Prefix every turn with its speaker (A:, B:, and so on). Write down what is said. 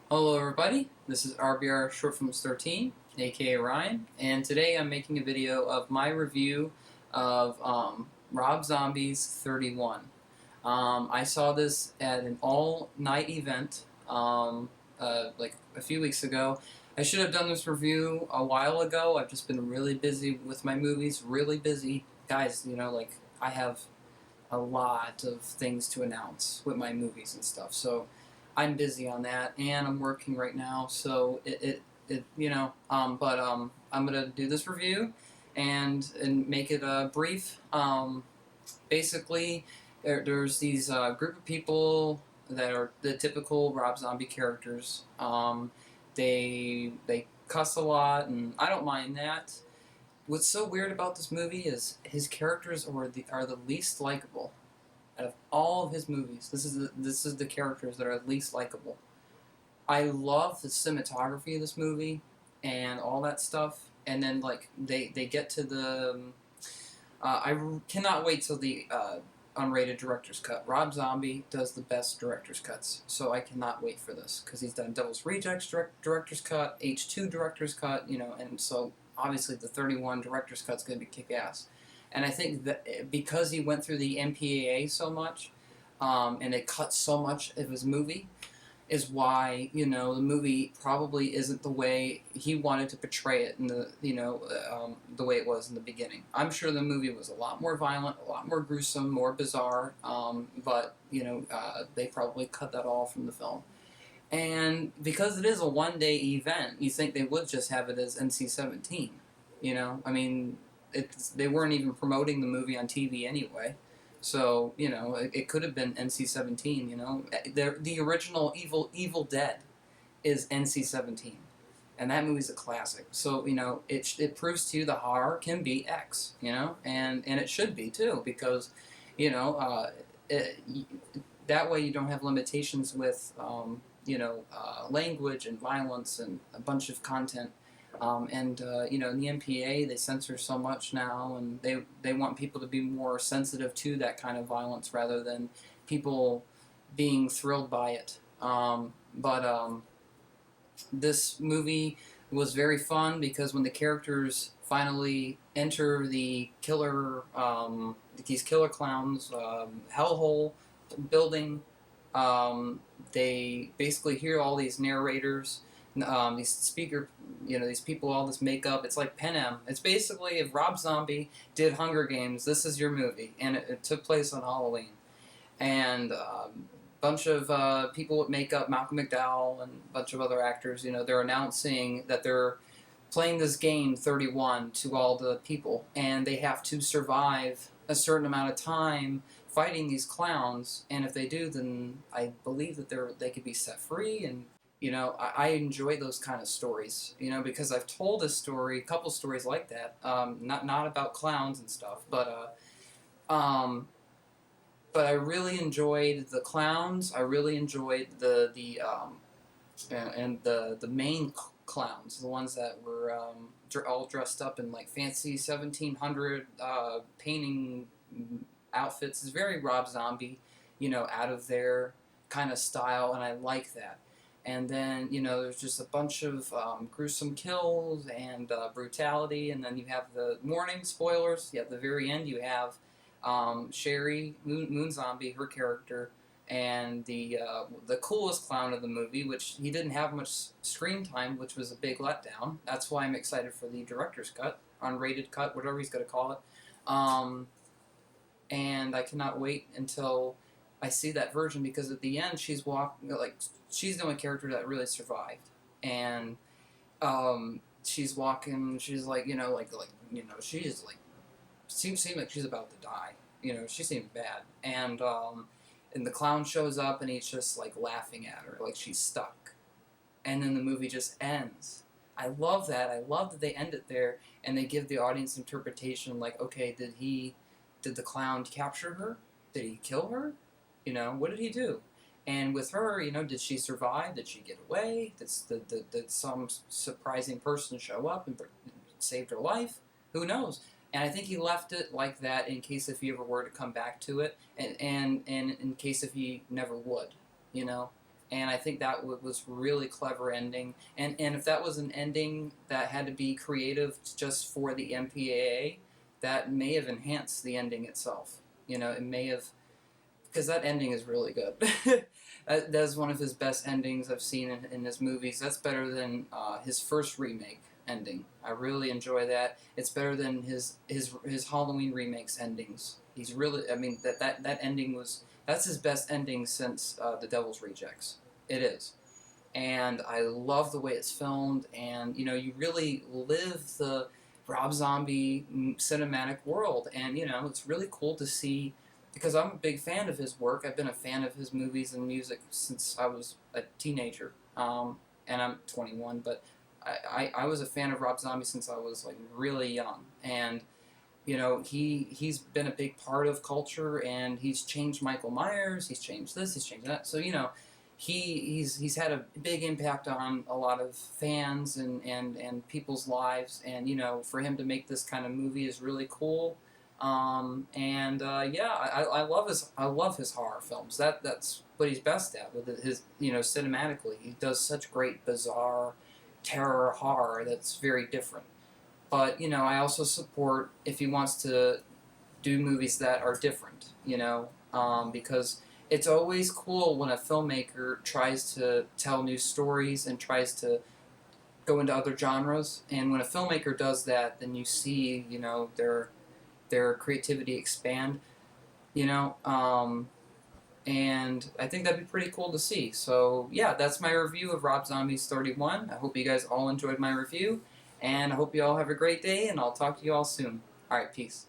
A: Hello everybody, this is RBR Short Films 13, aka Ryan, and today I'm making a video of my review of Rob Zombie's 31. I saw this at an all-night event like a few weeks ago. I should have done this review a while ago. I've just been really busy with my movies, really busy. Guys, like I have a lot of things to announce with my movies and stuff. So I'm busy on that, and I'm working right now. So I'm gonna do this review and make it brief. Basically, there's these group of people that are the typical Rob Zombie characters. They cuss a lot, and I don't mind that. What's so weird about this movie is his characters are the least likable out of all of his movies. This is the characters that are least likable. I love the cinematography of this movie and all that stuff. And then like they get to the I cannot wait till the unrated director's cut. Rob Zombie does the best director's cuts, so I cannot wait for this because he's done Devil's Rejects director's cut, H2 director's cut, and so obviously the 31 director's cut's going to be kick ass. And I think that because he went through the MPAA so much, and it cut so much of his movie, is why the movie probably isn't the way he wanted to portray it in the way it was in the beginning. I'm sure the movie was a lot more violent, a lot more gruesome, more bizarre, but they probably cut that all from the film. And because it is a one-day event, you think they would just have it as NC-17. I mean, they weren't even promoting the movie on TV anyway. So, it could have been NC-17, The original Evil Dead is NC-17. And that movie's a classic. So, it proves to you the horror can be X, and it should be too, because, you know, uh, it, that way you don't have limitations with, language and violence and a bunch of content. In the MPA, they censor so much now, and they want people to be more sensitive to that kind of violence rather than people being thrilled by it. This movie was very fun because when the characters finally enter the these killer clowns hellhole building, they basically hear all these narrators, these speaker, these people, all this makeup. It's like Panem. It's basically if Rob Zombie did Hunger Games, this is your movie, and it took place on Halloween. And bunch of people with makeup, Malcolm McDowell and a bunch of other actors, they're announcing that they're playing this game 31 to all the people, and they have to survive a certain amount of time fighting these clowns, and if they do, then I believe that they could be set free. And I enjoy those kind of stories, because I've told a story, a couple stories like that, not about clowns and stuff, but I really enjoyed the clowns. I really enjoyed the main clowns, the ones that were all dressed up in like fancy 1700 painting outfits. It's very Rob Zombie, out of their kind of style, and I like that. And then there's just a bunch of gruesome kills and brutality, and then you have the morning spoilers. Yeah, at the very end you have Sherry Moon Zombie, her character, and the coolest clown of the movie, which he didn't have much screen time, which was a big letdown. That's why I'm excited for the director's cut, unrated cut, whatever he's going to call it. And I cannot wait until I see that version, because at the end she's she's the only character that really survived, and she's walking, she's like she's like seems like she's about to die. She seemed bad, and the clown shows up and he's just like laughing at her like she's stuck, and then the movie just ends. I love that. I love that they end it there and they give the audience interpretation, like, okay, did the clown capture her? Did he kill her? What did he do? And with her, did she survive? Did she get away? Did some surprising person show up and saved her life? Who knows? And I think he left it like that in case if he ever were to come back to it, and in case if he never would, you know. and I think that was really clever ending. And if that was an ending that had to be creative just for the MPAA, that may have enhanced the ending itself. You know, it may have, because that ending is really good. That's one of his best endings I've seen in his movies. That's better than his first remake ending. I really enjoy that. It's better than his Halloween remakes endings. He's really, I mean, that ending was, that's his best ending since The Devil's Rejects. It is. And I love the way it's filmed, and you know, you really live the Rob Zombie cinematic world, and you know, it's really cool to see, because I'm a big fan of his work. I've been a fan of his movies and music since I was a teenager, and I'm 21, but I was a fan of Rob Zombie since I was like really young, and you know, he's been a big part of culture, and he's changed Michael Myers, he's changed this, he's changed that. So you know, he's had a big impact on a lot of fans and people's lives, and you know, for him to make this kind of movie is really cool. And yeah, I love his horror films. That's what he's best at with his, you know, cinematically. He does such great bizarre terror horror that's very different. But you know, I also support if he wants to do movies that are different. You know, because it's always cool when a filmmaker tries to tell new stories and tries to go into other genres. And when a filmmaker does that, then you see, you know, their creativity expand. You know, and I think that'd be pretty cool to see. So yeah, that's my review of Rob Zombie's 31. I hope you guys all enjoyed my review, and I hope you all have a great day, and I'll talk to you all soon. All right, peace.